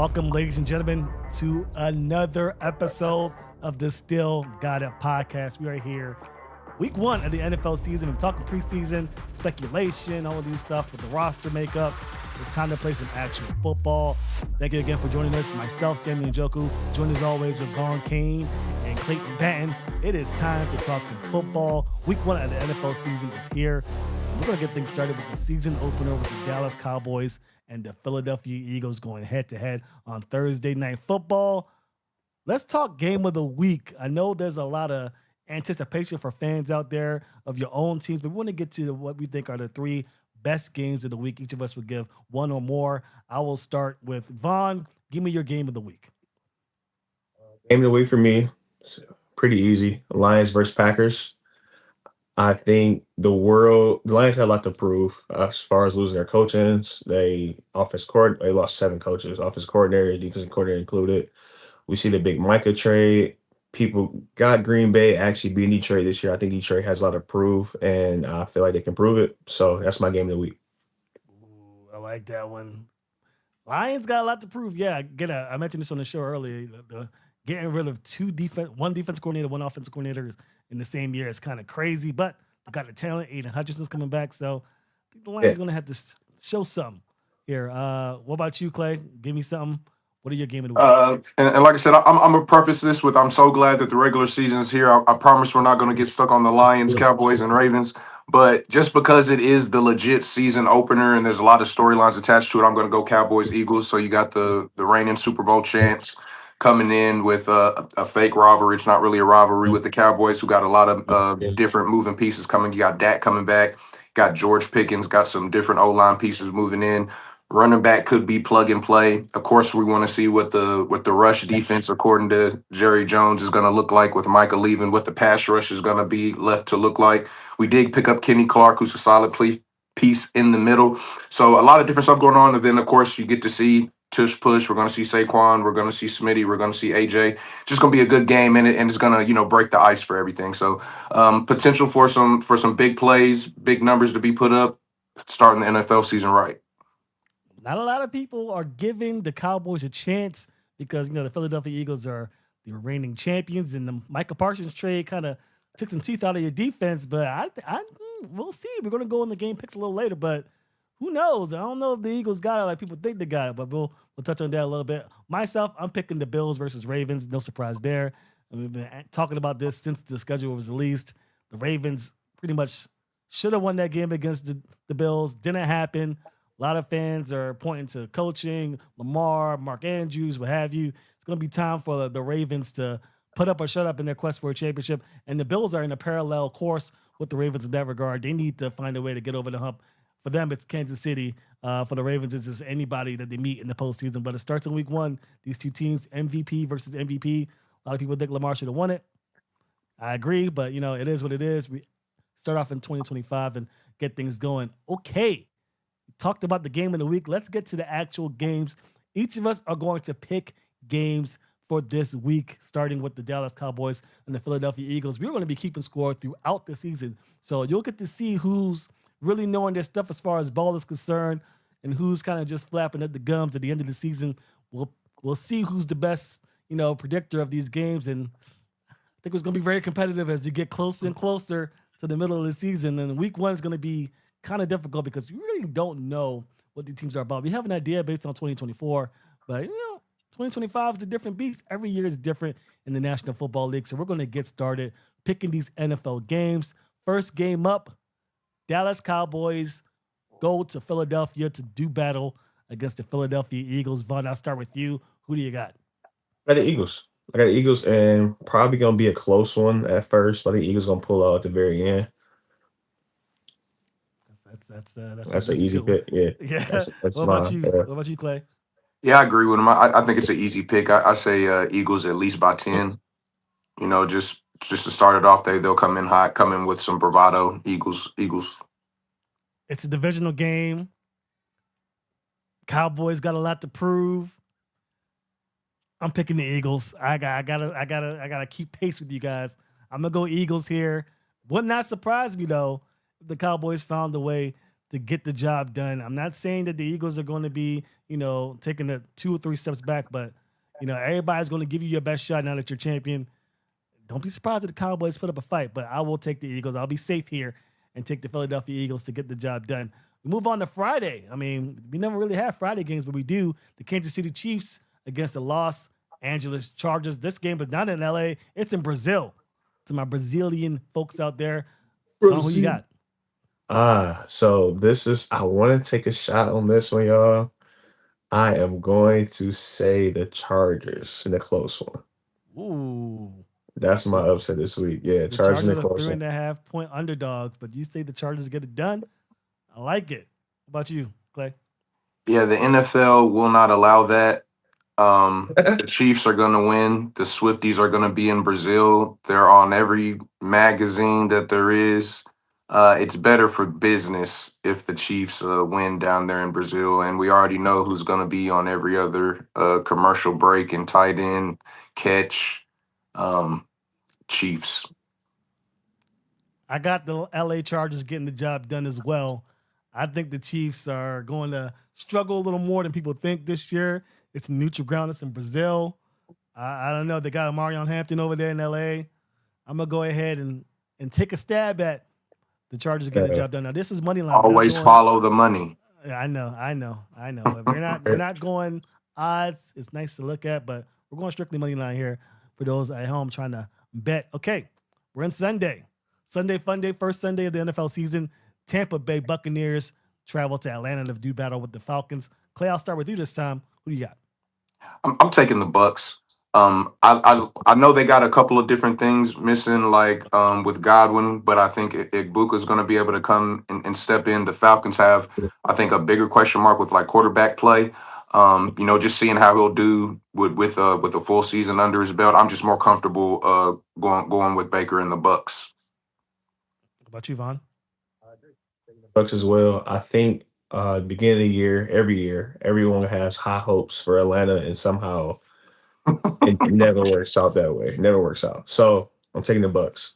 Welcome, ladies and gentlemen, to another episode of the Still Got It podcast. We are here week one of the NFL season. We're talking preseason, speculation, all of these stuff with the roster makeup. It's time to play some actual football. Thank you again for joining us. Myself, Samuel Njoku, joined as always with Vaughn Kane and Clayton Banton. It is time to talk some football. Week one of the NFL season is here. We're going to get things started with the season opener with the Dallas Cowboys and the Philadelphia Eagles going head-to-head on Thursday Night Football. Let's talk game of the week. I know there's a lot of anticipation for fans out there of your own teams, but we want to get to what we think are the three best games of the week. Each of us will give one or more. I will start with Vaughn. Give me your game of the week. Game of the week for me, it's pretty easy. Lions versus Packers. I think the Lions had a lot to prove as far as losing their coaches. They lost 7 coaches, offense coordinator, defensive coordinator included. We see the big Micah trade. People got Green Bay actually beating Detroit this year. I think Detroit has a lot to prove, and I feel like they can prove it. So that's my game of the week. Ooh, I like that one. Lions got a lot to prove. Yeah, I mentioned this on the show earlier. Getting rid of one defense coordinator, one offensive coordinator in the same year is kind of crazy, but they got the talent. Aiden Hutchinson's coming back, so I think the Lions going to have to show something here. What about you, Clay? Give me something. What are your game of the week? And like I said, I'm gonna preface this with I'm so glad that the regular season is here. I promise we're not gonna get stuck on the Lions, Cowboys, and Ravens. But just because it is the legit season opener and there's a lot of storylines attached to it, I'm gonna go Cowboys, Eagles. So you got the reigning Super Bowl champs coming in with a fake rivalry. It's not really a rivalry with the Cowboys, who got a lot of different moving pieces coming. You got Dak coming back, got George Pickens, got some different O-line pieces moving in. Running back could be plug and play. Of course, we want to see what the rush defense, according to Jerry Jones, is going to look like with Micah leaving, what the pass rush is going to be left to look like. We did pick up Kenny Clark, who's a solid piece in the middle. So a lot of different stuff going on. And then, of course, you get to see tush push. We're going to see Saquon. We're going to see Smitty. We're going to see AJ. Just going to be a good game, and it's going to break the ice for everything. So potential for some big plays, big numbers to be put up, starting the NFL season right. Not a lot of people are giving the Cowboys a chance because, the Philadelphia Eagles are the reigning champions, and the Micah Parsons trade kind of took some teeth out of your defense. But we'll see. We're going to go in the game picks a little later, but who knows? I don't know if the Eagles got it like people think they got it, but we'll touch on that a little bit. Myself, I'm picking the Bills versus Ravens. No surprise there. And we've been talking about this since the schedule was released. The Ravens pretty much should have won that game against the Bills. Didn't happen. A lot of fans are pointing to coaching, Lamar, Mark Andrews, what have you. It's going to be time for the Ravens to put up or shut up in their quest for a championship. And the Bills are in a parallel course with the Ravens in that regard. They need to find a way to get over the hump. For them, it's Kansas City. For the Ravens, it's just anybody that they meet in the postseason. But it starts in week one. These two teams, MVP versus MVP. A lot of people think Lamar should have won it. I agree, but, it is what it is. We start off in 2025 and get things going. Okay. Talked about the game of the week. Let's get to the actual games. Each of us are going to pick games for this week, starting with the Dallas Cowboys and the Philadelphia Eagles. We're going to be keeping score throughout the season. So you'll get to see who's really knowing their stuff as far as ball is concerned and who's kind of just flapping at the gums at the end of the season. We'll see who's the best, predictor of these games. And I think it's going to be very competitive as you get closer and closer to the middle of the season. And week one is going to be kind of difficult because we really don't know what the teams are about. We have an idea based on 2024, but 2025 is a different beast. Every year is different in the National Football League. So we're going to get started picking these NFL games. First game up, Dallas Cowboys go to Philadelphia to do battle against the Philadelphia Eagles. Vaughn, I'll start with you. Who do you got? I got the Eagles, and probably going to be a close one at first. I think Eagles going to pull out at the very end. That's an easy pick. Yeah. That's what about you? What about you, Clay? Yeah, I agree with him. I think it's an easy pick. I say Eagles at least by 10. Just to start it off, they'll come in hot, come in with some bravado. Eagles. It's a divisional game. Cowboys got a lot to prove. I'm picking the Eagles. I gotta keep pace with you guys. I'm gonna go Eagles here. Would not surprise me though. The Cowboys found a way to get the job done. I'm not saying that the Eagles are going to be, taking the 2 or 3 steps back, but everybody's going to give you your best shot now that you're champion. Don't be surprised if the Cowboys put up a fight, but I will take the Eagles. I'll be safe here and take the Philadelphia Eagles to get the job done. We move on to Friday. I mean, we never really have Friday games, but we do. The Kansas City Chiefs against the Los Angeles Chargers. This game is not in LA. It's in Brazil. To my Brazilian folks out there, who you got? So I want to take a shot on this one, y'all. I am going to say the Chargers in a close one. Ooh. That's my upset this week. Yeah, The Chargers in a Chargers are close one. 3.5-point underdogs, but you say the Chargers get it done. I like it. How about you, Clay? Yeah, the NFL will not allow that. The Chiefs are going to win. The Swifties are going to be in Brazil. They're on every magazine that there is. It's better for business if the Chiefs win down there in Brazil. And we already know who's going to be on every other commercial break and tight end catch. Chiefs. I got the LA Chargers getting the job done as well. I think the Chiefs are going to struggle a little more than people think this year. It's neutral ground. It's in Brazil. I don't know. They got Marion Hampton over there in LA. I'm going to go ahead and take a stab at the Chargers getting the job done. Now, this is money line. Always follow the money. I know. But we're not going odds. It's nice to look at, but we're going strictly money line here for those at home trying to bet. Okay, we're in Sunday. Sunday fun day, first Sunday of the NFL season. Tampa Bay Buccaneers travel to Atlanta to do battle with the Falcons. Clay, I'll start with you this time. Who do you got? I'm taking the Bucks. I know they got a couple of different things missing, like with Godwin, but I think Igbuka is going to be able to come and step in. The Falcons have, I think, a bigger question mark with like quarterback play. Just seeing how he'll do with a full season under his belt. I'm just more comfortable going with Baker and the Bucks. What about you, Vaughn? Bucks as well. I think beginning of the year, every year, everyone has high hopes for Atlanta, and somehow it never works out that way. It never works out. So I'm taking the Bucks.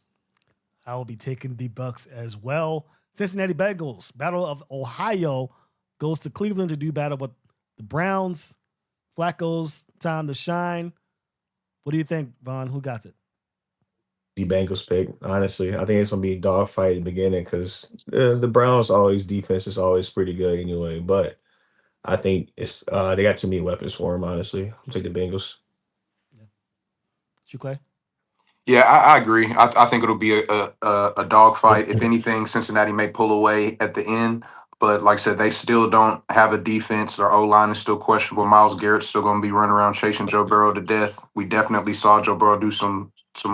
I will be taking the Bucks as well. Cincinnati Bengals, Battle of Ohio, goes to Cleveland to do battle with the Browns. Flacco's time to shine. What do you think, Vaughn? Who got it? The Bengals pick, honestly. I think it's going to be a dogfight in the beginning because the Browns defense is always pretty good anyway. But I think it's they got too many weapons for him, honestly. I'm taking the Bengals. Yeah. You, Clay? Yeah, I agree. I think it'll be a dogfight. If anything, Cincinnati may pull away at the end. But like I said, they still don't have a defense. Their O-line is still questionable. Myles Garrett's still going to be running around chasing Joe Burrow to death. We definitely saw Joe Burrow do some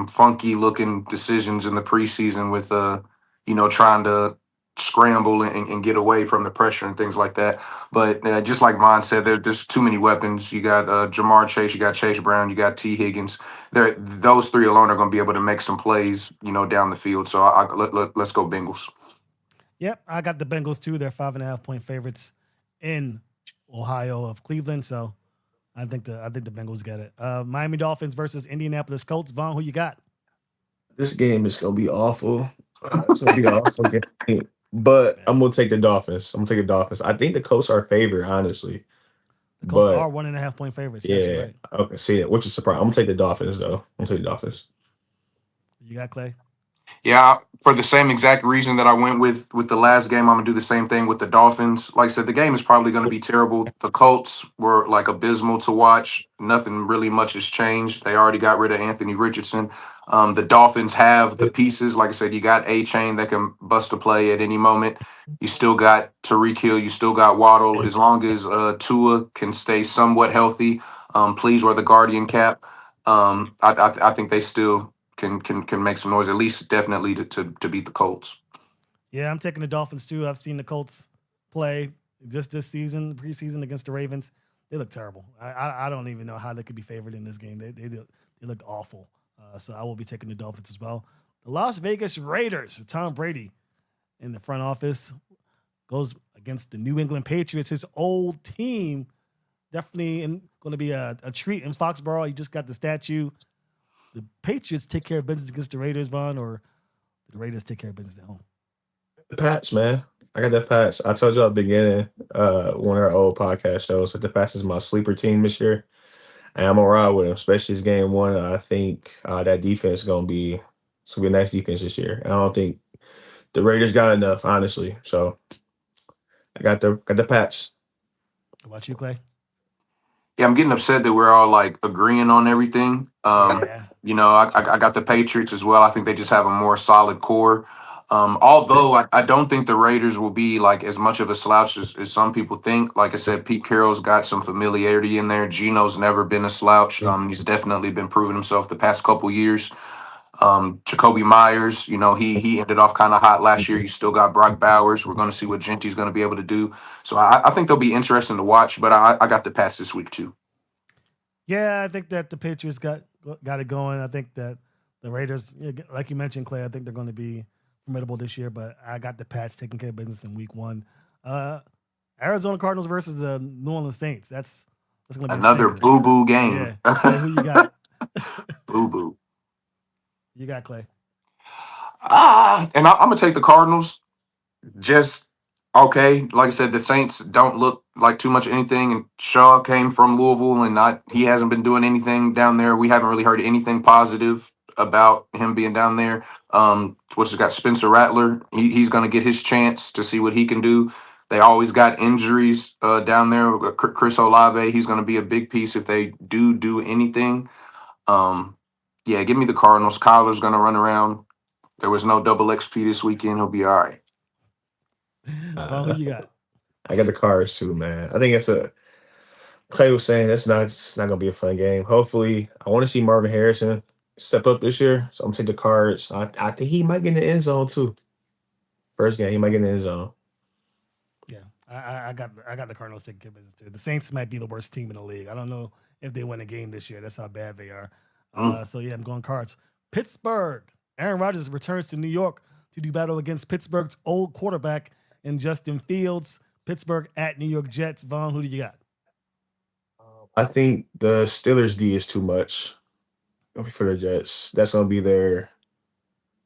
funky looking decisions in the preseason with trying to scramble and get away from the pressure and things like that. But just like Vaughn said, there's too many weapons. You got Jamar Chase, you got Chase Brown, you got T. Higgins. Those three alone are going to be able to make some plays, down the field. So let's go Bengals. Yep, I got the Bengals too. They're 5.5-point favorites in Ohio of Cleveland. So I think the Bengals get it. Miami Dolphins versus Indianapolis Colts. Vaughn, who you got? This game is going to be awful. It's going to be an awful game. But I'm going to take the Dolphins. I think the Colts are favored, honestly. The Colts are 1.5-point favorites. Yeah. Right. Okay. See it, which is surprising. I'm going to take the Dolphins, though. I'm going to take the Dolphins. You got Clay? Yeah, for the same exact reason that I went with the last game, I'm going to do the same thing with the Dolphins. Like I said, the game is probably going to be terrible. The Colts were like abysmal to watch. Nothing really much has changed. They already got rid of Anthony Richardson. The Dolphins have the pieces. Like I said, you got A-Chain that can bust a play at any moment. You still got Tyreek Hill. You still got Waddle. As long as Tua can stay somewhat healthy, please wear the Guardian cap. I think they still can make some noise, at least definitely to beat the Colts. Yeah, I'm taking the Dolphins too. I've seen the Colts play just this season, preseason against the Ravens. They look terrible. I don't even know how they could be favored in this game. They look awful. So I will be taking the Dolphins as well. The Las Vegas Raiders with Tom Brady in the front office goes against the New England Patriots, his old team. Definitely going to be a treat in Foxborough. You just got the statue. The Patriots take care of business against the Raiders, Vaughn, or the Raiders take care of business at home? The Pats, man. I got the Pats. I told y'all at the beginning, one of our old podcast shows that the Pats is my sleeper team this year. And I'm gonna ride with them, especially this game one. I think that defense is gonna be a nice defense this year. I don't think the Raiders got enough, honestly. So I got the Pats. What about you, Clay? Yeah, I'm getting upset that we're all like agreeing on everything. Yeah. I got the Patriots as well. I think they just have a more solid core. Although I don't think the Raiders will be like as much of a slouch as some people think. Like I said, Pete Carroll's got some familiarity in there. Gino's never been a slouch. He's definitely been proving himself the past couple years. Jacoby Myers, he ended off kind of hot last year. You still got Brock Bowers. We're going to see what Genty's going to be able to do. So I think they'll be interesting to watch. But I got the Pats this week too. Yeah, I think that the Patriots got it going. I think that the Raiders, like you mentioned, Clay, I think they're going to be formidable this year. But I got the Pats taking care of business in Week 1. Arizona Cardinals versus the New Orleans Saints. That's going to be Another a stinker. boo boo Yeah, game. Clay, who you got? Boo boo. You got Clay. And I'm gonna take the Cardinals. Just okay. Like I said, the Saints don't look like too much anything. And Shaw came from Louisville, and not he hasn't been doing anything down there. We haven't really heard anything positive about him being down there. What's got Spencer Rattler? He's gonna get his chance to see what he can do. They always got injuries down there. Chris Olave, he's gonna be a big piece if they do anything. Yeah, give me the Cardinals. Kyler's gonna run around. There was no double XP this weekend. He'll be all right. Vaughn, who you got? I got the Cards too, man. I think Clay was saying it's not gonna be a fun game. Hopefully, I want to see Marvin Harrison step up this year. So I'm gonna take the Cards. I think he might get in the end zone too. First game, he might get in the end zone. Yeah, I got the Cardinals taking care of business too. The Saints might be the worst team in the league. I don't know if they win a game this year. That's how bad they are. So yeah, I'm going Cards. Pittsburgh. Aaron Rodgers returns to New York to do battle against Pittsburgh's old quarterback in Justin Fields. Pittsburgh at New York Jets. Vaughn, who do you got? I think the Steelers D is too much for the Jets. That's gonna be their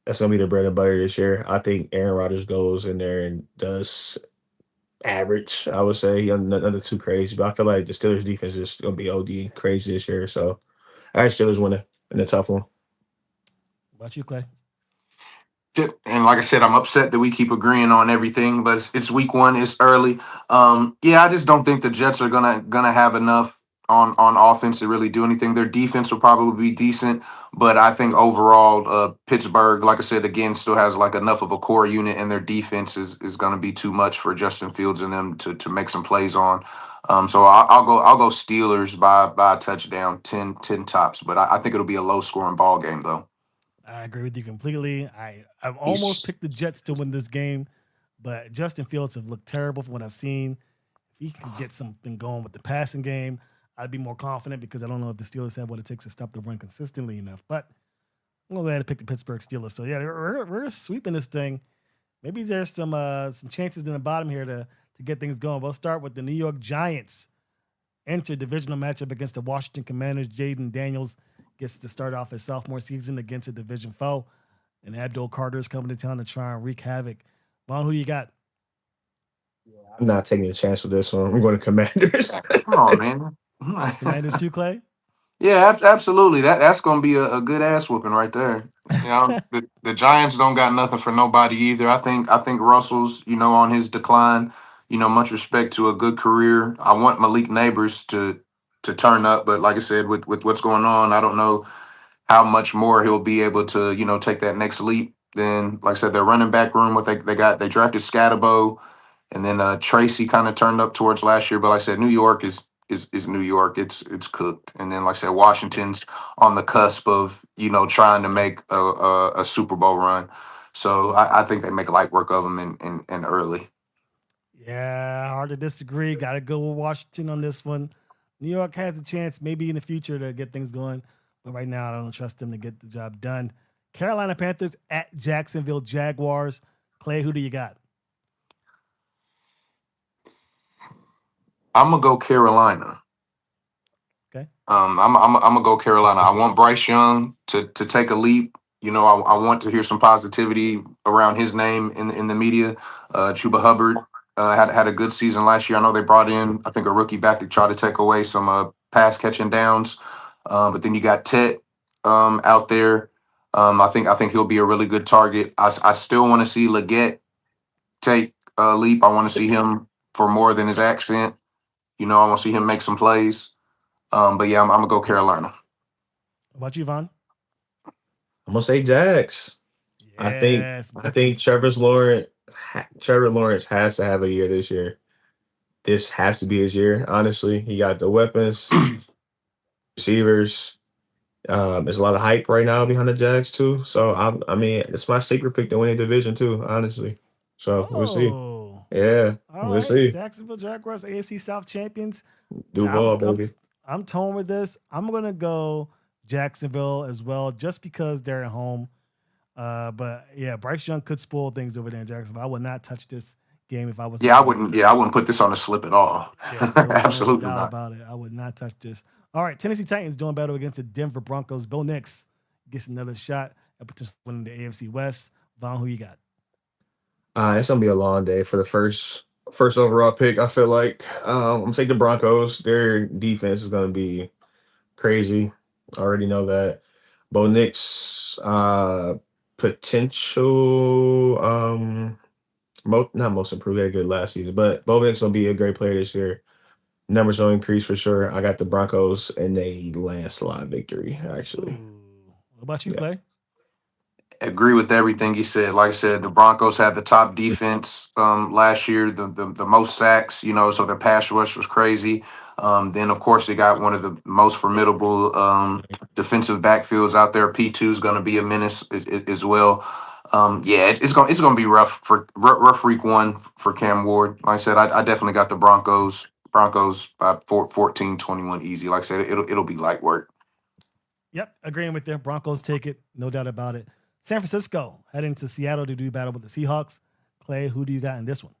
bread and butter this year. I think Aaron Rodgers goes in there and does average. I would say nothing too crazy, but I feel like the Steelers defense is gonna be OD crazy this year. So I got Steelers winning in a tough one. What about you, Clay? And like I said, I'm upset that we keep agreeing on everything, but it's week 1, it's early. Yeah, I just don't think the Jets are gonna have enough on offense to really do anything. Their defense will probably be decent, but I think overall, Pittsburgh, like I said, again, still has like enough of a core unit, and their defense is gonna be too much for Justin Fields and them to make some plays on. So I'll go Steelers by a touchdown, 10 tops, but I think it'll be a low scoring ball game though. I agree with you completely. I've almost Yeesh. picked the Jets to win this game, but Justin Fields have looked terrible from what I've seen. If he can get something going with the passing game, I'd be more confident because I don't know if the Steelers have what it takes to stop the run consistently enough. But I'm gonna go ahead and pick the Pittsburgh Steelers. So yeah, we're sweeping this thing. Maybe there's some chances in the bottom here to get things going. We'll start with the New York Giants. Interdivisional matchup against the Washington Commanders. Jaden Daniels gets to start off his sophomore season against a division foe. And Abdul Carter is coming to town to try and wreak havoc. Vaughn, who you got? I'm not taking a chance with this one. I'm going to Commanders. Come on, man. Commanders too, Clay? Yeah, absolutely. That's going to be a good ass whooping right there. The Giants don't got nothing for nobody either. I think Russell's on his decline. Much respect to a good career. I want Malik Neighbors to turn up, but like I said, with what's going on, I don't know how much more he'll be able to take that next leap. Then, like I said, their running back room. What they drafted Scatterbo, and then Tracy kind of turned up towards last year. But like I said, New York is New York. It's cooked. And then like I said, Washington's on the cusp of trying to make a Super Bowl run. So I think they make light work of them in early. Yeah, hard to disagree. Got to go with Washington on this one. New York has a chance maybe in the future to get things going, but right now I don't trust them to get the job done. Carolina Panthers at Jacksonville Jaguars. Clay, who do you got? I'm gonna go Carolina. Okay. I'm gonna go Carolina. I want Bryce Young to take a leap. I want to hear some positivity around his name in the media. Chuba Hubbard had a good season last year. I know they brought in, I think, a rookie back to try to take away some pass catching downs. But then you got Tet out there. I think he'll be a really good target. I still want to see Leggett take a leap. I want to see him for more than his accent. I want to see him make some plays. But yeah, I'm gonna go Carolina. What about you, Vaughn? I'm gonna say Jags. I think Yes, I think difference. Trevor Lawrence has to have a year this year. This has to be his year. Honestly, he got the weapons, receivers. There's a lot of hype right now behind the Jags too. So I mean, it's my secret pick to win the division too. Honestly, so we'll see. Oh, Yeah, all we'll right. see. Jacksonville Jaguars, AFC South champions. I'm Duval, I'm baby. I'm torn with this. I'm gonna go Jacksonville as well, just because they're at home. But yeah, Bryce Young could spoil things over there in Jacksonville. I would not touch this game if I was Yeah, I them. wouldn't. Yeah, I wouldn't put this on a slip at all. Yeah, no Absolutely doubt not. about it. I would not touch this. All right, Tennessee Titans doing battle against the Denver Broncos. Bill Nix gets another shot at potentially winning the AFC West. Vaughn, who you got? It's gonna be a long day for the first overall pick. I feel like I'm gonna take the Broncos. Their defense is gonna be crazy. I already know that. Bo Nix, potential, not most improved. He had a good last season, but Bo Nix will be a great player this year. Numbers will increase for sure. I got the Broncos and a landslide victory. Actually, Ooh. What about you, yeah. Clay? Agree with everything he said. Like I said, the Broncos had the top defense last year, the most sacks. So their pass rush was crazy. Then of course they got one of the most formidable defensive backfields out there. P2 is going to be a menace as well. Yeah, it's going to be rough week one for Cam Ward. Like I said, I definitely got the Broncos by 14-21 easy. Like I said, it'll be light work. Yep, agreeing with you. Broncos take it, no doubt about it. San Francisco heading to Seattle to do battle with the Seahawks. Clay, who do you got in this one?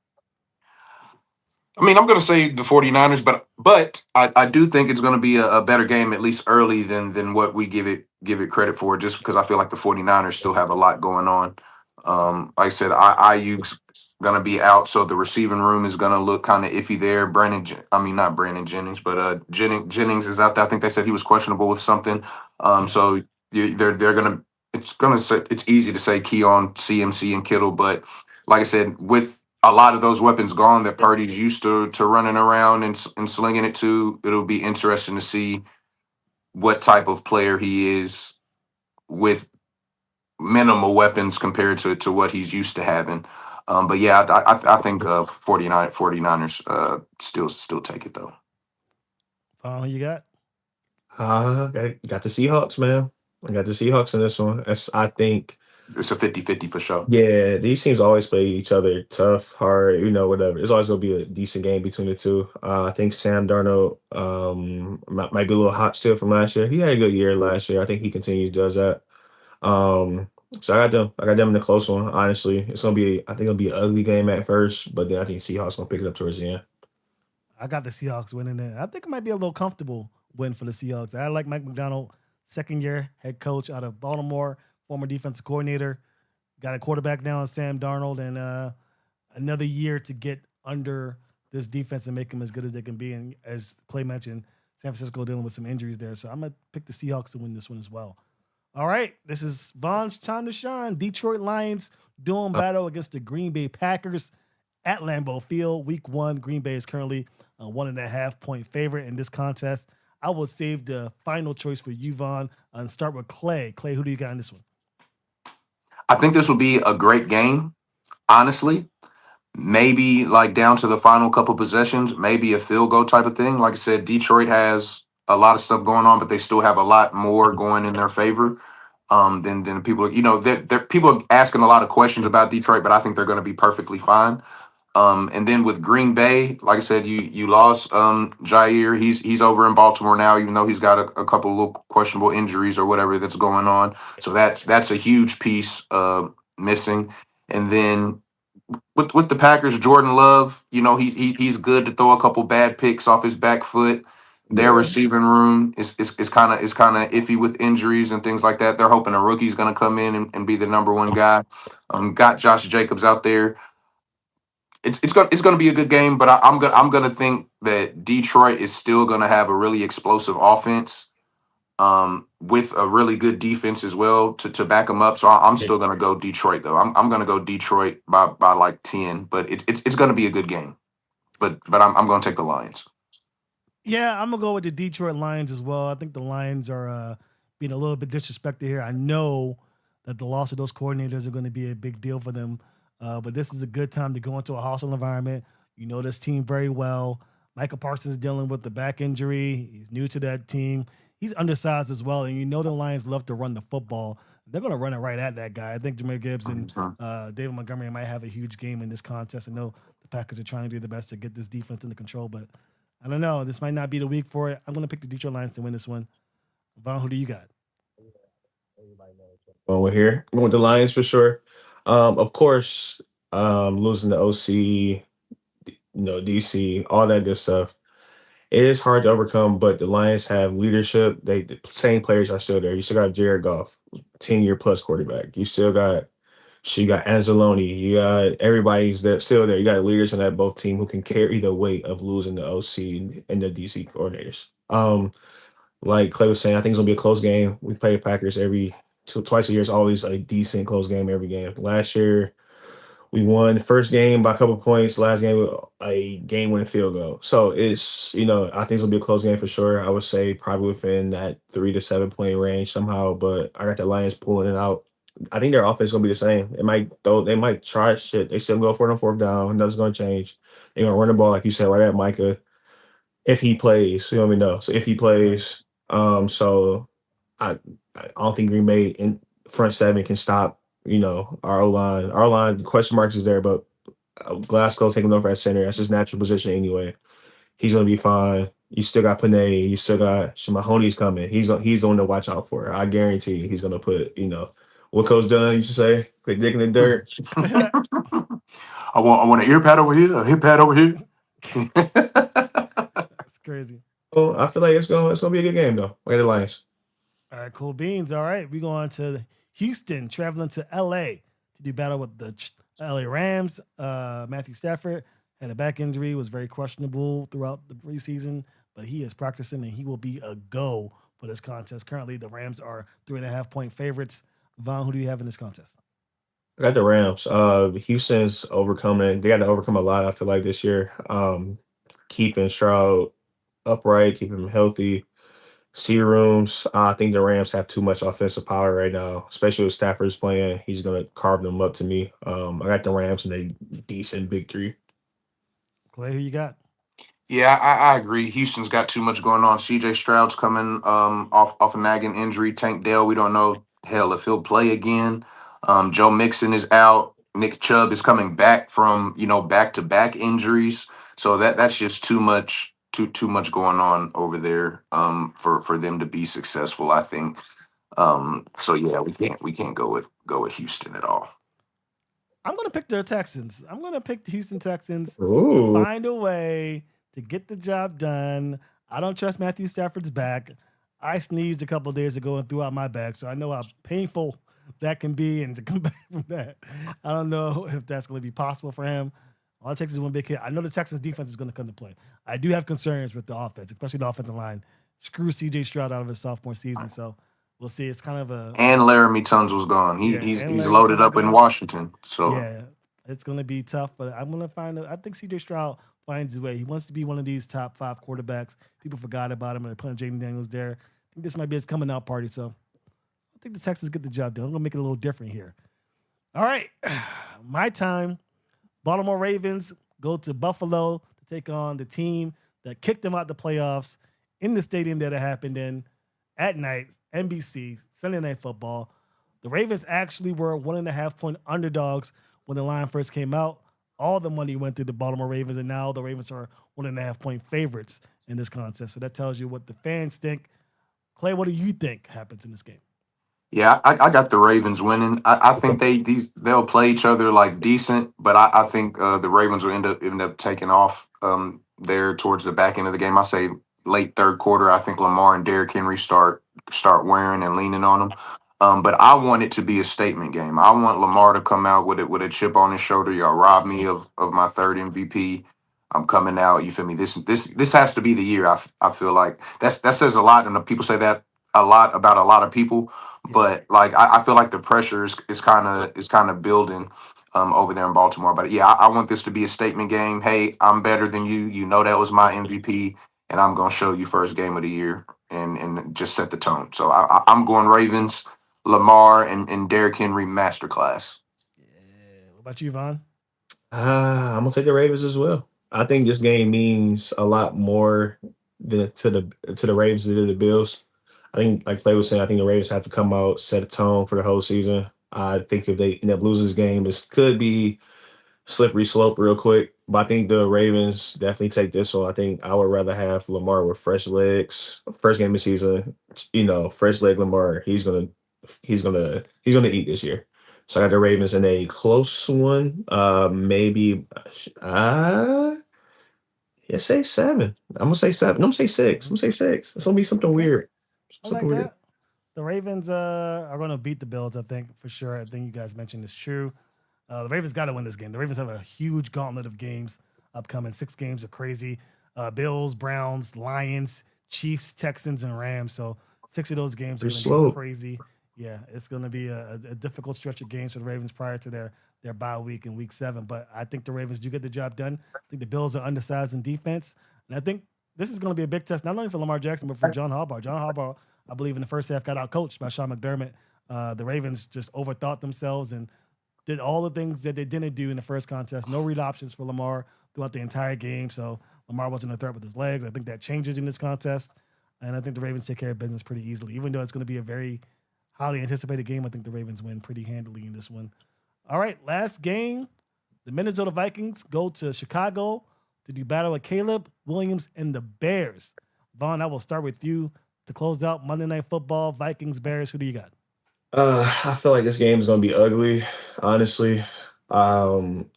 I mean, I'm going to say the 49ers, but I do think it's going to be a better game, at least early, than what we give it credit for, just because I feel like the 49ers still have a lot going on. Like I said, Ayuk's going to be out, so the receiving room is going to look kind of iffy there. I mean, not Brandon Jennings, but Jennings is out there. I think they said he was questionable with something. Yeah. So they're going to it's easy to say Keon, CMC, and Kittle, but like I said, with a lot of those weapons gone that Purdy's used to running around and slinging it to, it'll be interesting to see what type of player he is with minimal weapons compared to what he's used to having. But yeah, I think 49ers still take it though. Who you got? Got the Seahawks, man. I got the Seahawks in this one. I think, It's a 50-50 for sure. yeah, these teams always play each other tough, hard, whatever. It's always gonna be a decent game between the two. I think Sam Darnold might be a little hot still from last year. He had a good year last year. I think he continues does that. Um, so I got them. I got them in the close one. Honestly, I think it'll be an ugly game at first, but then I think Seahawks gonna pick it up towards the end. I got the Seahawks winning it. I think it might be a little comfortable win for the Seahawks. I like Mike McDonald, second year head coach out of Baltimore, former defensive coordinator. Got a quarterback now in Sam Darnold, and another year to get under this defense and make them as good as they can be. And as Clay mentioned, San Francisco dealing with some injuries there. So I'm going to pick the Seahawks to win this one as well. All right. This is Vaughn's time to shine. Detroit Lions doing battle against the Green Bay Packers at Lambeau Field. Week one, Green Bay is currently a 1.5-point favorite in this contest. I will save the final choice for you, Vaughn, and start with Clay. Clay, who do you got in this one? I think this will be a great game, honestly. Maybe like down to the final couple possessions, maybe a field goal type of thing. Like I said, Detroit has a lot of stuff going on, but they still have a lot more going in their favor. Than people, they're people are asking a lot of questions about Detroit, but I think they're going to be perfectly fine. And then with Green Bay, like I said, you lost Jair. He's over in Baltimore now, even though he's got a couple little questionable injuries or whatever that's going on. So that's a huge piece missing. And then with the Packers, Jordan Love, he's good to throw a couple bad picks off his back foot. Their Yeah. receiving room is kind of iffy with injuries and things like that. They're hoping a rookie's going to come in and be the number one guy. Got Josh Jacobs out there. It's gonna be a good game, but I'm gonna think that Detroit is still gonna have a really explosive offense, with a really good defense as well to back them up. So I'm still gonna go Detroit though. I'm gonna go Detroit by like 10, but it's gonna be a good game. But I'm gonna take the Lions. Yeah, I'm gonna go with the Detroit Lions as well. I think the Lions are being a little bit disrespected here. I know that the loss of those coordinators are going to be a big deal for them, but this is a good time to go into a hostile environment. You know this team very well. Michael Parsons is dealing with the back injury. He's new to that team. He's undersized as well, and you know the Lions love to run the football. They're going to run it right at that guy. I think Jameer Gibbs and Mhm. David Montgomery might have a huge game in this contest. I know the Packers are trying to do the best to get this defense under control, but I don't know. This might not be the week for it. I'm going to pick the Detroit Lions to win this one. Vaughn, who do you got? Going with here. Going with the Lions for sure. Of course, losing the OC, DC, all that good stuff. It is hard to overcome, but the Lions have leadership. The same players are still there. You still got Jared Goff, 10-year plus quarterback. You got Anzalone. You got everybody's that still there. You got leaders in that both team who can carry the weight of losing the OC and the DC coordinators. Like Clay was saying, I think it's gonna be a close game. We play the Packers twice a year. It's always a decent close game every game. Last year we won the first game by a couple points. Last game a game winning field goal. So I think it's gonna be a close game for sure. I would say probably within that 3 to 7 point range somehow. But I got the Lions pulling it out. I think their offense is gonna be the same. They might try shit. They still go for it on fourth down. Nothing's gonna change. They're gonna run the ball like you said right at Micah if he plays. You know what I mean? No. So if he Right. plays, so I don't think Green Bay in front seven can stop, our O line. Our line, the question marks is there, but Glasgow taking over at center. That's his natural position anyway. He's gonna be fine. You still got Panay. You still got Mahoney's coming. He's the one to watch out for. I guarantee you he's gonna put, what Coach Dunn used to say, put dick in the dirt. I want an ear pad over here, a hip pad over here. That's crazy. Well, I feel like it's gonna be a good game though. Look at the Lions. All right, cool beans. All right, we go on to Houston, traveling to LA to do battle with the LA Rams. Matthew Stafford had a back injury, was very questionable throughout the preseason, but he is practicing and he will be a go for this contest. Currently, the Rams are 3.5 point favorites. Vaughn, who do you have in this contest? I got the Rams. Houston's overcoming. They got to overcome a lot. I feel like this year, keeping Stroud upright, keeping him healthy. C rooms. I think the Rams have too much offensive power right now, especially with Stafford's playing. He's gonna carve them up to me. I got the Rams in a decent victory. Clay, who you got? Yeah, I agree. Houston's got too much going on. CJ Stroud's coming off a nagging injury. Tank Dell, we don't know hell if he'll play again. Joe Mixon is out. Nick Chubb is coming back from back to back injuries. So that's just too much going on over there for them to be successful, I think. So yeah, we can't go with Houston at all. I'm going to pick the Texans. I'm going to pick the Houston Texans to Ooh, find a way to get the job done. I don't trust Matthew Stafford's back. I sneezed a couple of days ago and threw out my back, so I know how painful that can be. And to come back from that, I don't know if that's going to be possible for him. All it takes is one big hit. I know the Texans defense is going to come to play. I do have concerns with the offense, especially the offensive line. Screw CJ Stroud out of his sophomore season, so we'll see. It's kind of a And Laramie Tunsil's gone. He, yeah, he's and he's Larry loaded Tunsil's up in gone. Washington. So Yeah, it's going to be tough, but I'm going to I think CJ Stroud finds his way. He wants to be one of these top 5 quarterbacks. People forgot about him and they're putting Jaden Daniels there. I think this might be his coming out party. So I think the Texans get the job done. I'm going to make it a little different here. All right. My time. Baltimore Ravens go to Buffalo to take on the team that kicked them out the playoffs in the stadium that it happened in at night, NBC, Sunday Night Football. The Ravens actually were 1.5 point underdogs when the line first came out. All the money went to the Baltimore Ravens, and now the Ravens are 1.5 point favorites in this contest. So that tells you what the fans think. Clay, what do you think happens in this game? yeah, I got the Ravens winning. I think they'll play each other like decent, but I think the Ravens will end up taking off there towards the back end of the game. I say late third quarter, I think Lamar and Derrick Henry start wearing and leaning on them. But I want it to be a statement game. I want Lamar to come out with a chip on his shoulder. Y'all robbed me of my third MVP. I'm coming out. You feel me? This has to be the year. I feel like that says a lot, and the people say that a lot about a lot of people. But like I feel like the pressure is kind of building over there in Baltimore. But yeah, I want this to be a statement game. Hey, I'm better than you. You know that was my MVP, and I'm gonna show you first game of the year and just set the tone. So I'm going Ravens, Lamar, and Derrick Henry masterclass. Yeah. What about you, Vaughn? I'm gonna take the Ravens as well. I think this game means a lot more to the Ravens than to the Bills. I think, like Clay was saying, I think the Ravens have to come out, set a tone for the whole season. I think if they end up losing this game, this could be slippery slope real quick. But I think the Ravens definitely take this one. I think I would rather have Lamar with fresh legs. First game of the season, fresh leg Lamar. He's gonna eat this year. So I got the Ravens in a close one. Maybe yeah, say seven. I'm gonna say seven. I'm gonna say six. I'm gonna say six. It's gonna be something Okay. weird. I Something like weird. that. The Ravens are going to beat the Bills, I think, for sure. I think you guys mentioned is true. The Ravens got to win this game. The Ravens have a huge gauntlet of games upcoming. 6 games are crazy. Bills, Browns, Lions, Chiefs, Texans, and Rams. So 6 of those games are Pretty going to be slow. crazy. Yeah, it's going to be a difficult stretch of games for the Ravens prior to their bye week in week 7. But I think the Ravens do get the job done. I think the Bills are undersized in defense. And I think this is going to be a big test, not only for Lamar Jackson, but for John Harbaugh. John Harbaugh, I believe, in the first half got out coached by Sean McDermott. The Ravens just overthought themselves and did all the things that they didn't do in the first contest. No read options for Lamar throughout the entire game. So Lamar wasn't a threat with his legs. I think that changes in this contest. And I think the Ravens take care of business pretty easily. Even though it's going to be a very highly anticipated game, I think the Ravens win pretty handily in this one. All right, last game. The Minnesota Vikings go to Chicago to do battle with Caleb Williams and the Bears. Vaughn, I will start with you to close out Monday Night Football. Vikings, Bears, who do you got? I feel like this game is gonna be ugly, honestly. Um,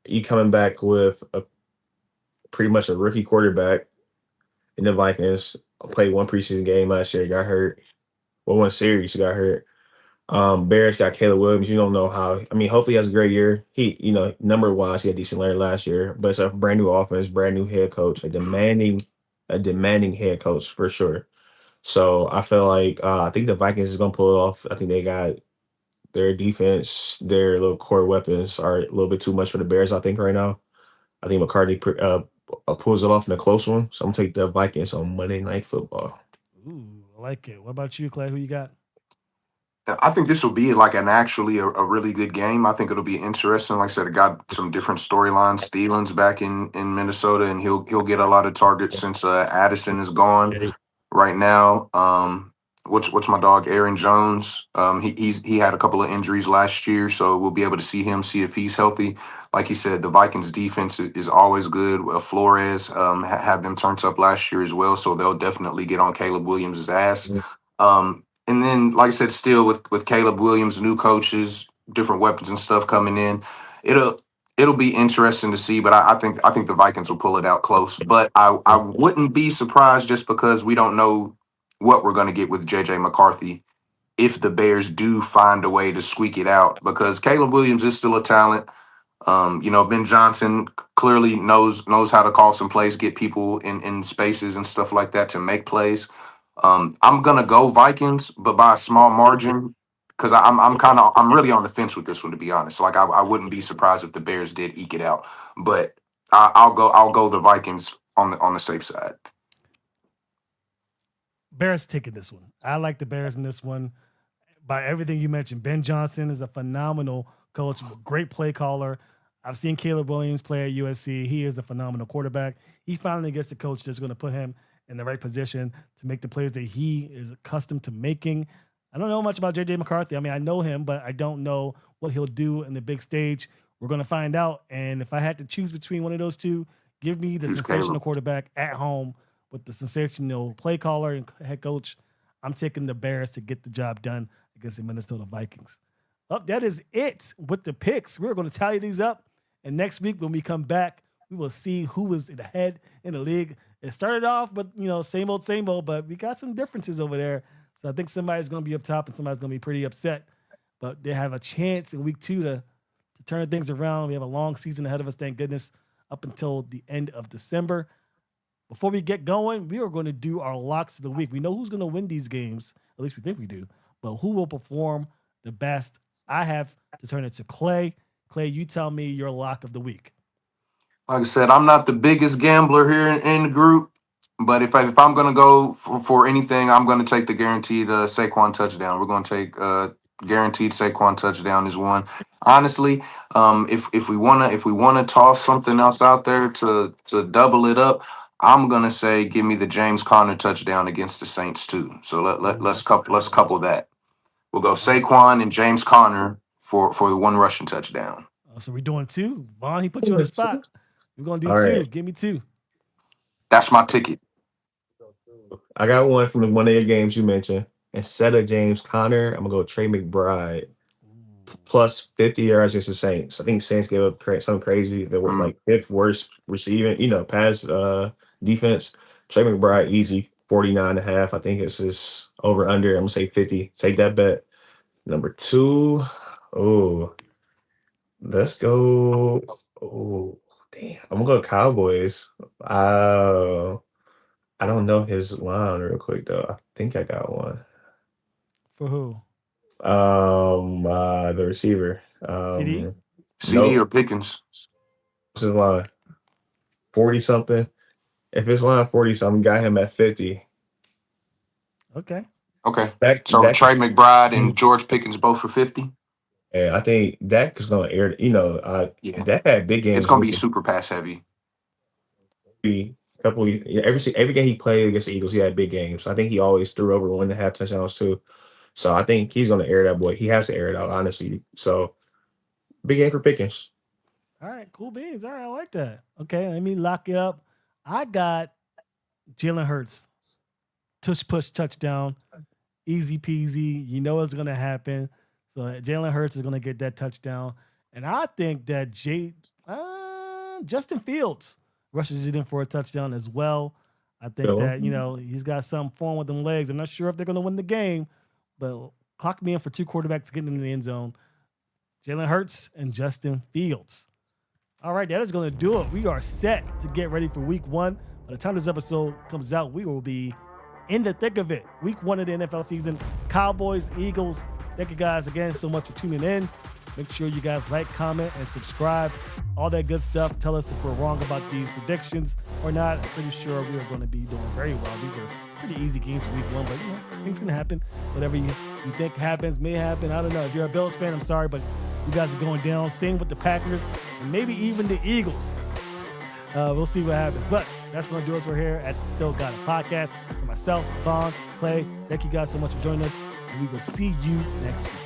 you coming back with a pretty much a rookie quarterback in the Vikings. Played one preseason game last year, got hurt. Well, one series, he got hurt. Bears got Caleb Williams. You don't know how. I mean, hopefully he has a great year. Number wise, he had decent later last year, but it's a brand new offense, brand new head coach, a demanding head coach for sure. So I feel like I think the Vikings is gonna pull it off. I think they got their defense, their little core weapons are a little bit too much for the Bears. I think right now. I think McCartney pulls it off in a close one. So I'm gonna take the Vikings on Monday Night Football. Ooh, I like it. What about you, Clay? Who you got? I think this will be like an actually a really good game. I think it'll be interesting. Like I said, it got some different storylines. Thielens back in Minnesota, and he'll get a lot of targets since Addison is gone Okay. right now. What's my dog Aaron Jones? He had a couple of injuries last year, so we'll be able to see if he's healthy. Like you said, the Vikings defense is always good. Flores had them turned up last year as well, so they'll definitely get on Caleb Williams' ass. And then, like I said, still with Caleb Williams, new coaches, different weapons and stuff coming in, it'll it'll be interesting to see. But I think the Vikings will pull it out close. But I wouldn't be surprised just because we don't know what we're going to get with JJ McCarthy if the Bears do find a way to squeak it out because Caleb Williams is still a talent. Ben Johnson clearly knows how to call some plays, get people in spaces and stuff like that to make plays. I'm gonna go Vikings, but by a small margin because I'm really on the fence with this one to be honest. Like I wouldn't be surprised if the Bears did eke it out, but I'll go the Vikings on the safe side. Bears taking this one. I like the Bears in this one. By everything you mentioned, Ben Johnson is a phenomenal coach, great play caller. I've seen Caleb Williams play at USC. He is a phenomenal quarterback. He finally gets a coach that's going to put him in the right position to make the plays that he is accustomed to making. I don't know much about JJ McCarthy. I mean, I know him, but I don't know what he'll do in the big stage. We're going to find out. And if I had to choose between one of those two, give me the Choose sensational Caleb. quarterback at home with the sensational play caller and head coach. I'm taking the Bears to get the job done against the Minnesota Vikings. Well, that is it with the picks. We're going to tally these up. And next week, when we come back, we will see who is ahead in the league It started off, but same old, but we got some differences over there. So I think somebody's going to be up top and somebody's going to be pretty upset. But they have a chance in week 2 to turn things around. We have a long season ahead of us, thank goodness, up until the end of December. Before we get going, we are going to do our locks of the week. We know who's going to win these games. At least we think we do. But who will perform the best? I have to turn it to Clay. Clay, you tell me your lock of the week. Like I said, I'm not the biggest gambler here in the group, but if I'm going to go for anything, I'm going to take the guaranteed Saquon touchdown. We're going to take guaranteed Saquon touchdown is one. Honestly, if we wanna toss something else out there to double it up, I'm gonna say give me the James Conner touchdown against the Saints too. So let's couple that. We'll go Saquon and James Conner for the one rushing touchdown. So we're doing 2. Vaughn, he put you on the spot. We're gonna do All 2. right. Give me 2. That's my ticket. I got one from one of your games you mentioned. Instead of James Conner, I'm gonna go Trey McBride plus 50 yards against the Saints. I think Saints gave up something crazy. They were like 5th worst receiving, pass defense. Trey McBride easy 49.5. I think it's just over under. I'm gonna say 50. Take that bet. Number 2. Oh, let's go. Oh, damn. I'm gonna go Cowboys. I don't know his line real quick though. I think I got one. For who? The receiver. CD? CD or Pickens? What's his line? 40 something. If it's line 40 something, got him at 50. Okay. So Trey McBride and George Pickens both for 50. Yeah, I think Dak is gonna air. Dak had big games. It's gonna be super pass heavy. Every game he played against the Eagles, he had big games. I think he always threw over 1.5 touchdowns too. So I think he's going to air that boy. He has to air it out, honestly. So big game for Pickens. All right, cool beans. All right, I like that. Okay, let me lock it up. I got Jalen Hurts. Tush push touchdown. Easy peasy. You know what's going to happen. So Jalen Hurts is going to get that touchdown. And I think that Justin Fields rushes it in for a touchdown as well. I think that, he's got some form with them legs. I'm not sure if they're going to win the game, but clock me in for 2 quarterbacks getting in the end zone. Jalen Hurts and Justin Fields. All right, that is going to do it. We are set to get ready for week 1. By the time this episode comes out, we will be in the thick of it. Week 1 of the NFL season. Cowboys, Eagles. Thank you guys again so much for tuning in. Make sure you guys like, comment, and subscribe. All that good stuff. Tell us if we're wrong about these predictions or not. I'm pretty sure we are going to be doing very well. These are pretty easy games for week 1, but things can happen. Whatever you think happens, may happen. I don't know. If you're a Bills fan, I'm sorry, but you guys are going down. Same with the Packers and maybe even the Eagles. We'll see what happens. But that's going to do us. We're here at Still Got It Podcast. For myself, Vaughn, Clay, thank you guys so much for joining us. And we will see you next week.